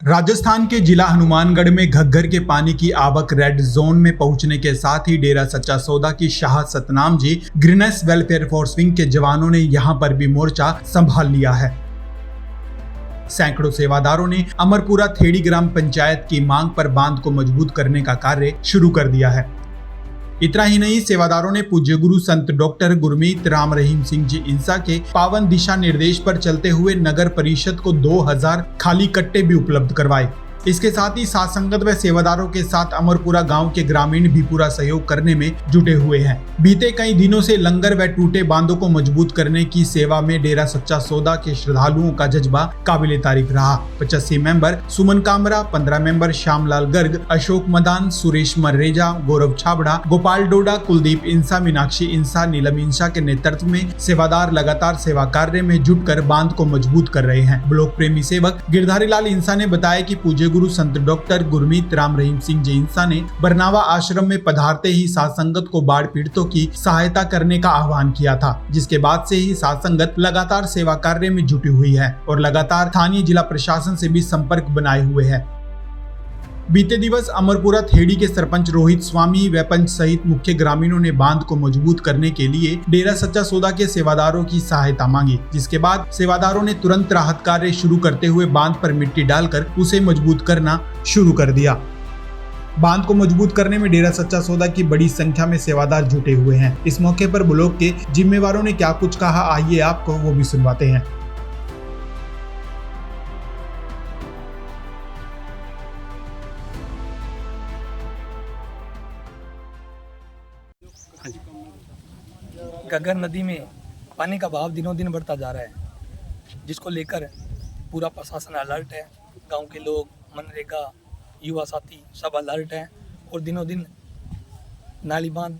राजस्थान के जिला हनुमानगढ़ में घग्गर के पानी की आवक रेड जोन में पहुंचने के साथ ही डेरा सच्चा सौदा की Shah Satnam ji greenish welfare force wing के जवानों ने यहां पर भी मोर्चा संभाल लिया है। सैकड़ों सेवादारों ने अमरपुरा थेड़ी ग्राम पंचायत की मांग पर बांध को मजबूत करने का कार्य शुरू कर दिया है। इतना ही नहीं, सेवादारों ने पूज्य गुरु संत डॉक्टर गुरमीत राम रहीम सिंह जी इंसा के पावन दिशा निर्देश पर चलते हुए नगर परिषद को 2000 खाली कट्टे भी उपलब्ध करवाए। इसके साथ ही साथ संगत व सेवादारों के साथ अमरपुरा गांव के ग्रामीण भी पूरा सहयोग करने में जुटे हुए हैं। बीते कई दिनों से लंगर व टूटे बांधों को मजबूत करने की सेवा में डेरा सच्चा सौदा के श्रद्धालुओं का जज्बा काबिले तारीफ रहा। 85 मेंबर सुमन कामरा, 15 मेंबर श्यामलाल गर्ग, अशोक मदान, सुरेश मर्रेजा, गौरव छाबड़ा, गोपाल डोडा, कुलदीप इंसा, मीनाक्षी इंसा, नीलम इंसा के नेतृत्व में सेवादार लगातार सेवा कार्य में जुटकर बांध को मजबूत कर रहे हैं। ब्लॉक प्रेमी सेवक गिरधारी लाल इंसा ने बताया कि पूज्य गुरु संत डॉक्टर गुरमीत राम रहीम सिंह जी इंसा ने बरनावा आश्रम में पधारते ही साध संगत को बाढ़ पीड़ितों की सहायता करने का आह्वान किया था, जिसके बाद से ही साध संगत लगातार सेवा कार्य में जुटी हुई है और लगातार स्थानीय जिला प्रशासन से भी संपर्क बनाए हुए है। बीते दिवस अमरपुरा थेड़ी के सरपंच रोहित स्वामी व पंच सहित मुख्य ग्रामीणों ने बांध को मजबूत करने के लिए डेरा सच्चा सौदा के सेवादारों की सहायता मांगी, जिसके बाद सेवादारों ने तुरंत राहत कार्य शुरू करते हुए बांध पर मिट्टी डालकर उसे मजबूत करना शुरू कर दिया। बांध को मजबूत करने में डेरा सच्चा सौदा की बड़ी संख्या में सेवादार जुटे हुए हैं। इस मौके पर ब्लॉक के जिम्मेवारों ने क्या कुछ कहा, आइए आपको वो भी सुनवाते हैं। घग्गर नदी में पानी का बहाव दिनों दिन बढ़ता जा रहा है, जिसको लेकर पूरा प्रशासन अलर्ट है। गांव के लोग, मनरेगा, युवा साथी सब अलर्ट हैं और दिनों दिन नाली बांध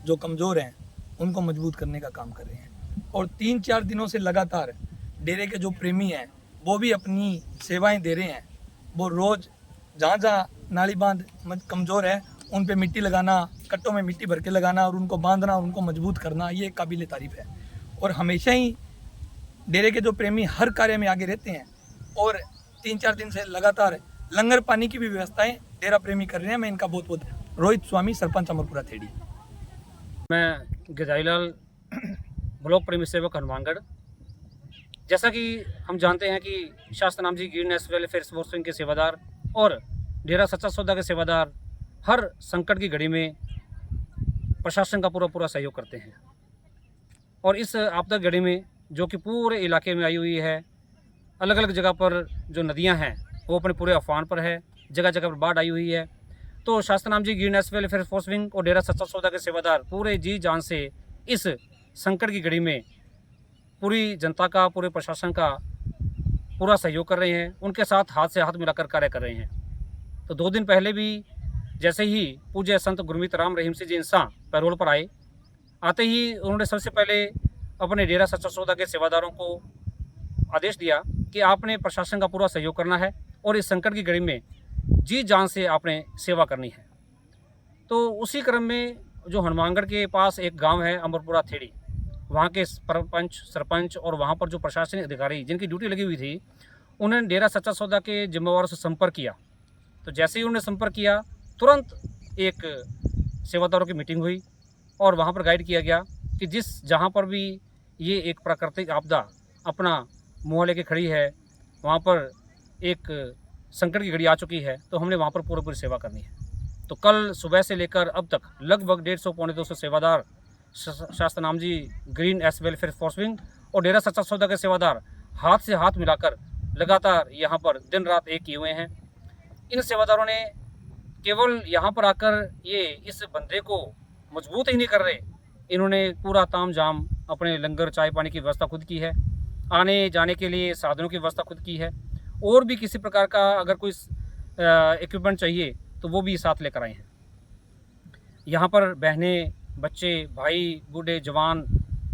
जो कमज़ोर हैं उनको मजबूत करने का काम कर रहे हैं। और 3-4 दिनों से लगातार डेरे के जो प्रेमी हैं वो भी अपनी सेवाएं दे रहे हैं। वो रोज़ जहाँ जहाँ नाली बांध कमज़ोर है उन पे मिट्टी लगाना, कट्टों में मिट्टी भर के लगाना और उनको बांधना और उनको मजबूत करना, ये काबिल तारीफ है। और हमेशा ही डेरे के जो प्रेमी हर कार्य में आगे रहते हैं और 3-4 दिन से लगातार लंगर पानी की भी व्यवस्थाएं डेरा प्रेमी कर रहे हैं। मैं इनका बहुत बहुत रोहित स्वामी, सरपंच अमरपुरा थेड़ी। मैं गिरधारीलाल, ब्लॉक प्रेमी सेवक हनुमानगढ़। जैसा कि हम जानते हैं कि शास्त्रनाम जी ग्रीनेस वेलफेयर फोर्स विंग के सेवादार और डेरा सच्चा सौदा के सेवादार हर संकट की घड़ी में प्रशासन का पूरा सहयोग करते हैं। और इस आपदा घड़ी में जो कि पूरे इलाके में आई हुई है, अलग अलग जगह पर जो नदियां हैं वो अपने पूरे अफवान पर है, जगह जगह पर बाढ़ आई हुई है। तो शास्त्रनाम जी ग्रीनेस वेलफेयर फोर्स विंग और डेरा सच्चा सौदा के सेवादार पूरे जी जान से इस संकट की घड़ी में पूरी जनता का, पूरे प्रशासन का पूरा सहयोग कर रहे हैं। उनके साथ हाथ से हाथ मिलाकर कार्य कर रहे हैं। तो 2 दिन पहले भी जैसे ही पूज्य संत गुरमीत राम रहीम सिंह जी इंसा पैरोल पर आते ही उन्होंने सबसे पहले अपने डेरा सच्चा सौदा के सेवादारों को आदेश दिया कि आपने प्रशासन का पूरा सहयोग करना है और इस संकट की घड़ी में जी जान से आपने सेवा करनी है। तो उसी क्रम में जो हनुमानगढ़ के पास एक गांव है अमरपुरा थेड़ी, वहाँ के सरपंच और वहाँ पर जो प्रशासनिक अधिकारी जिनकी ड्यूटी लगी हुई थी, उन्होंने डेरा सच्चा सौदा के जिम्मेवारों से संपर्क किया। तो जैसे ही उन्होंने संपर्क किया, तुरंत एक सेवादारों की मीटिंग हुई और वहाँ पर गाइड किया गया कि जहाँ पर भी ये एक प्राकृतिक आपदा अपना मुँह लेके खड़ी है, वहाँ पर एक संकट की घड़ी आ चुकी है, तो हमने वहाँ पर पूरी सेवा करनी है। तो कल सुबह से लेकर अब तक लगभग 150-200 सेवादार Shah Satnam ji green S welfare force wing और डेरा सच्चा सौदा के सेवादार हाथ से हाथ मिलाकर लगातार यहाँ पर दिन रात एक किए हुए हैं। इन सेवादारों ने केवल यहाँ पर आकर ये इस बंदे को मजबूत ही नहीं कर रहे, इन्होंने पूरा ताम झाम अपने लंगर चाय पानी की व्यवस्था खुद की है, आने जाने के लिए साधनों की व्यवस्था खुद की है, और भी किसी प्रकार का अगर कोई इक्विपमेंट चाहिए तो वो भी साथ लेकर आए हैं। यहाँ पर बहनें, बच्चे, भाई, बूढ़े, जवान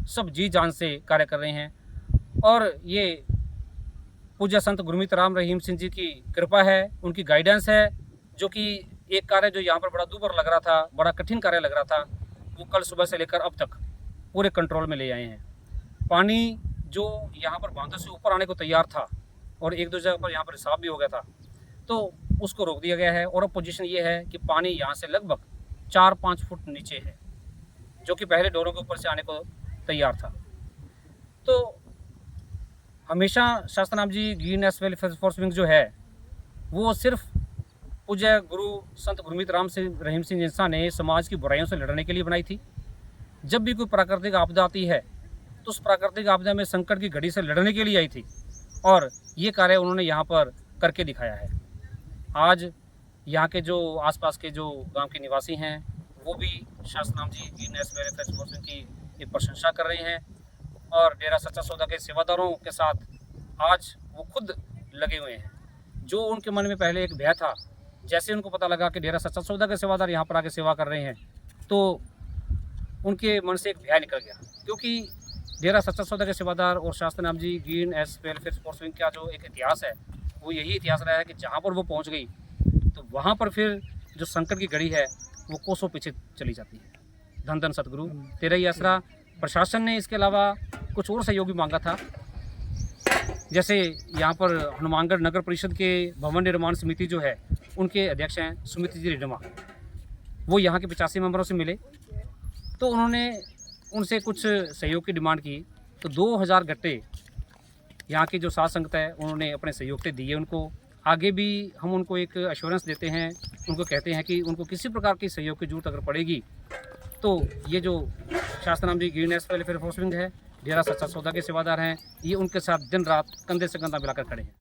सब जी जान से कार्य कर रहे हैं। और ये पूज्य संत गुरमीत राम रहीम सिंह जी की कृपा है, उनकी गाइडेंस है, जो कि एक कार्य जो यहाँ पर बड़ा दूभर लग रहा था, बड़ा कठिन कार्य लग रहा था, वो कल सुबह से लेकर अब तक पूरे कंट्रोल में ले आए हैं। पानी जो यहाँ पर बांधों से ऊपर आने को तैयार था और 1-2 जगह पर यहाँ पर रिसाव भी हो गया था, तो उसको रोक दिया गया है। और अब पोजीशन ये है कि पानी यहाँ से लगभग 4-5 फुट नीचे है, जो कि पहले डोरों के ऊपर से आने को तैयार था। तो हमेशा शास्त्रनाम जी ग्रीननेस वेलफेयर फोर्स विंग जो है वो सिर्फ पूज्य गुरु संत गुरमीत राम सिंह रहीम सिंह इंसा ने समाज की बुराइयों से लड़ने के लिए बनाई थी। जब भी कोई प्राकृतिक आपदा आती है तो उस प्राकृतिक आपदा में संकट की घड़ी से लड़ने के लिए आई थी, और ये कार्य उन्होंने यहाँ पर करके दिखाया है। आज यहाँ के जो आसपास के जो गांव के निवासी हैं वो भी शास्त्रनाम जी ग्रीननेस वेलफेयर फोर्स विंग की ये प्रशंसा कर रहे हैं, और डेरा सच्चा सौदा के सेवादारों के साथ आज वो खुद लगे हुए हैं। जो उनके मन में पहले एक भय था, जैसे उनको पता लगा कि डेरा सच्चा सौदा के सेवादार यहाँ पर आके सेवा कर रहे हैं, तो उनके मन से एक भय निकल गया। क्योंकि डेरा सच्चा सौदा के सेवादार और शास्त्रनाम जी ग्रीननेस वेलफेयर फोर्स विंग का जो एक इतिहास है वो यही इतिहास रहा है कि जहाँ पर वो पहुँच गई तो वहाँ पर फिर जो संकट की घड़ी है वो कोसों पीछे चली जाती है। धन धन सतगुरु तेरा ही आसरा। प्रशासन ने इसके अलावा कुछ और सहयोग भी मांगा था, जैसे यहाँ पर हनुमानगढ़ नगर परिषद के भवन निर्माण समिति जो है उनके अध्यक्ष हैं सुमित जी रिडमा, वो यहाँ के 85 मेंबरों से मिले तो उन्होंने उनसे कुछ सहयोग की डिमांड की। तो 2000 गट्टे यहाँ की जो साध संगत है उन्होंने अपने सहयोग से दिए उनको। आगे भी हम उनको एक एश्योरेंस देते हैं, उनको कहते हैं कि उनको किसी प्रकार की सहयोग की जरूरत अगर पड़ेगी तो ये जो शास्त्रनाम जी ग्रीननेस वेलफेयर फोर्स विंग है, डेरा सच्चा सौदा के सेवादार हैं, ये उनके साथ दिन रात कंधे से कंधा मिलाकर खड़े हैं।